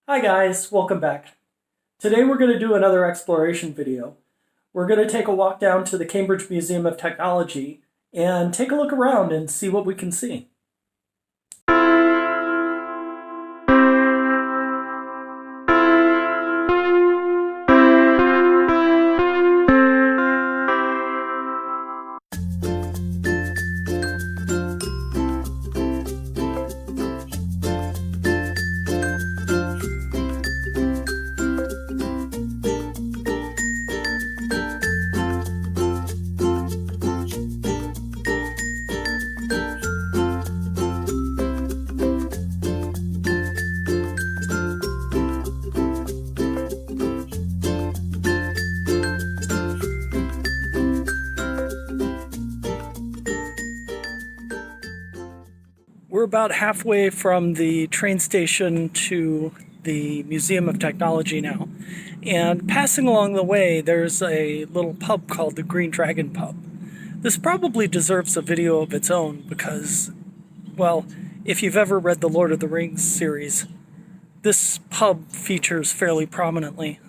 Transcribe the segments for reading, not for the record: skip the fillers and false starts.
Hi guys, welcome back. Today we're going to do another exploration video. We're going to take a walk down to the Cambridge Museum of Technology and take a look around and see what we can see. We're about halfway from the train station to the Museum of Technology now. And passing along the way, there's a little pub called the Green Dragon Pub. This probably deserves a video of its own because, well, if you've ever read the Lord of the Rings series, this pub features fairly prominently.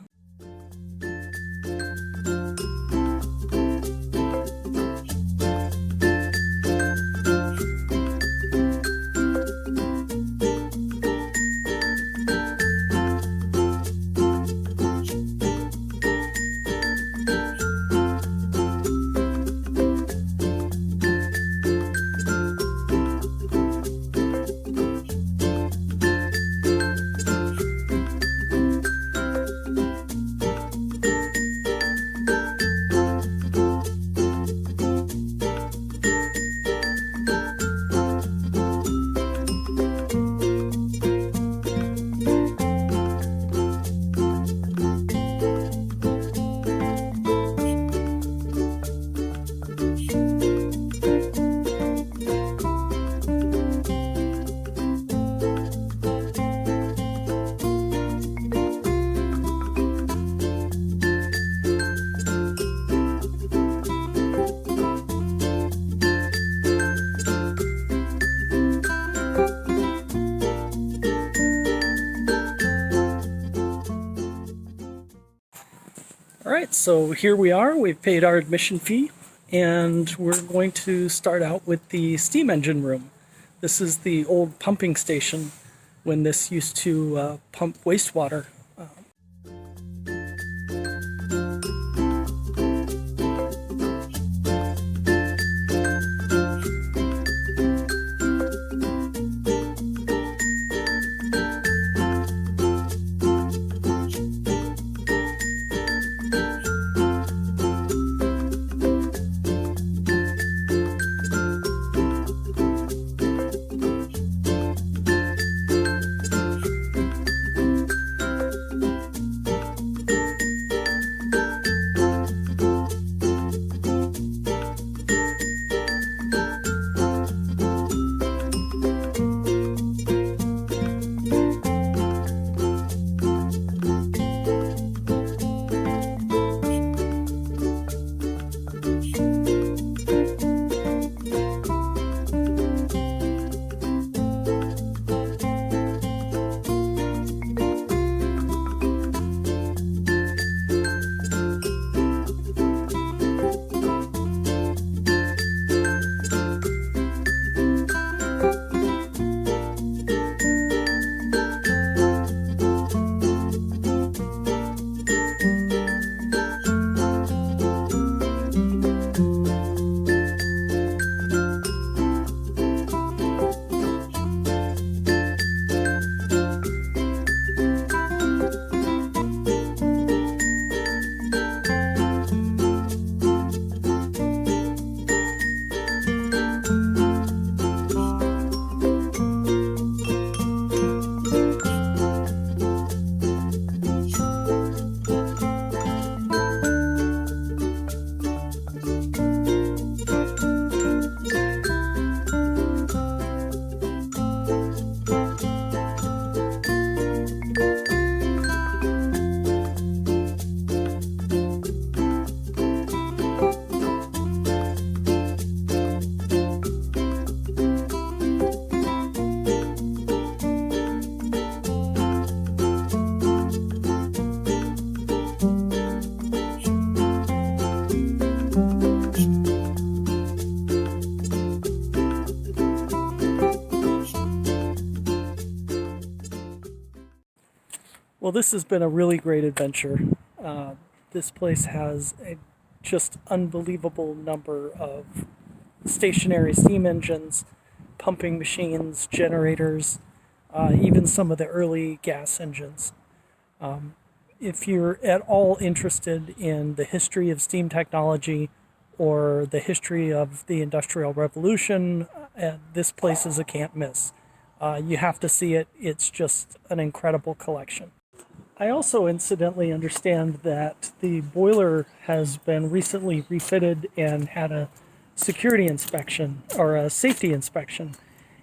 Alright, so here we are. We've paid our admission fee, and we're going to start out with the steam engine room. This is the old pumping station when this used to pump wastewater. Well, this has been a really great adventure. This place has a just unbelievable number of stationary steam engines, pumping machines, generators, even some of the early gas engines. If you're at all interested in the history of steam technology or the history of the Industrial Revolution, this place is a can't miss. You have to see it. It's just an incredible collection. I also incidentally understand that the boiler has been recently refitted and had a security inspection or a safety inspection.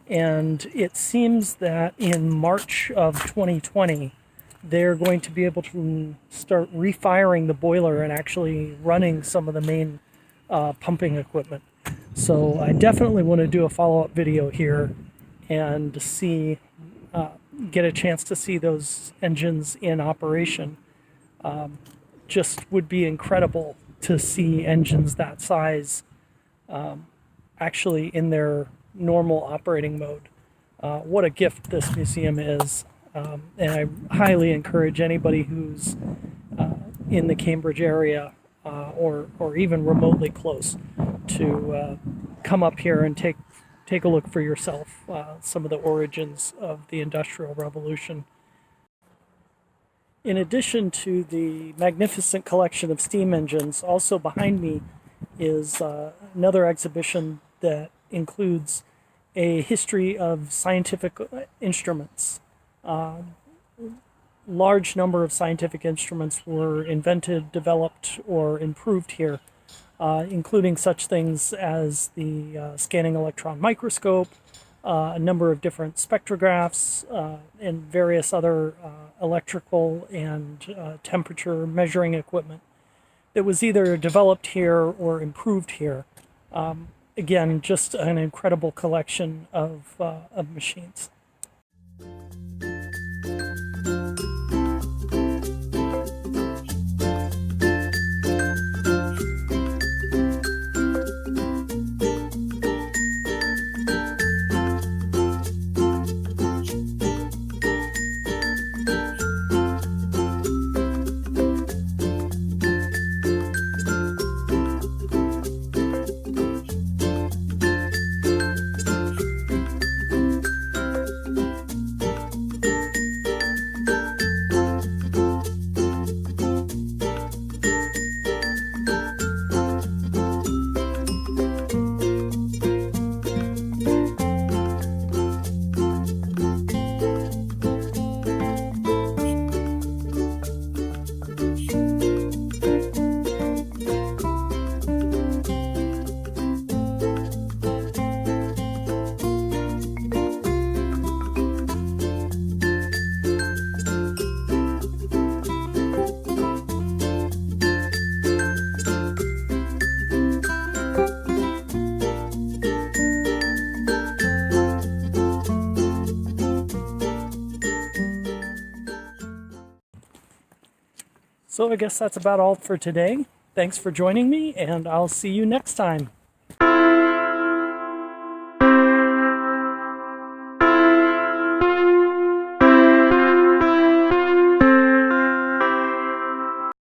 And it seems that in March of 2020, they're going to be able to start refiring the boiler and actually running some of the main pumping equipment. So I definitely want to do a follow-up video here and see, get a chance to see those engines in operation. Just would be incredible to see engines that size actually in their normal operating mode. What a gift this museum is. And I highly encourage anybody who's in the Cambridge area or even remotely close to come up here and take a look for yourself, some of the origins of the Industrial Revolution. In addition to the magnificent collection of steam engines, also behind me is another exhibition that includes a history of scientific instruments. Large number of scientific instruments were invented, developed, or improved here, including such things as the scanning electron microscope, a number of different spectrographs, and various other electrical and temperature measuring equipment that was either developed here or improved here. Again, just an incredible collection of machines. So I guess that's about all for today. Thanks for joining me, and I'll see you next time.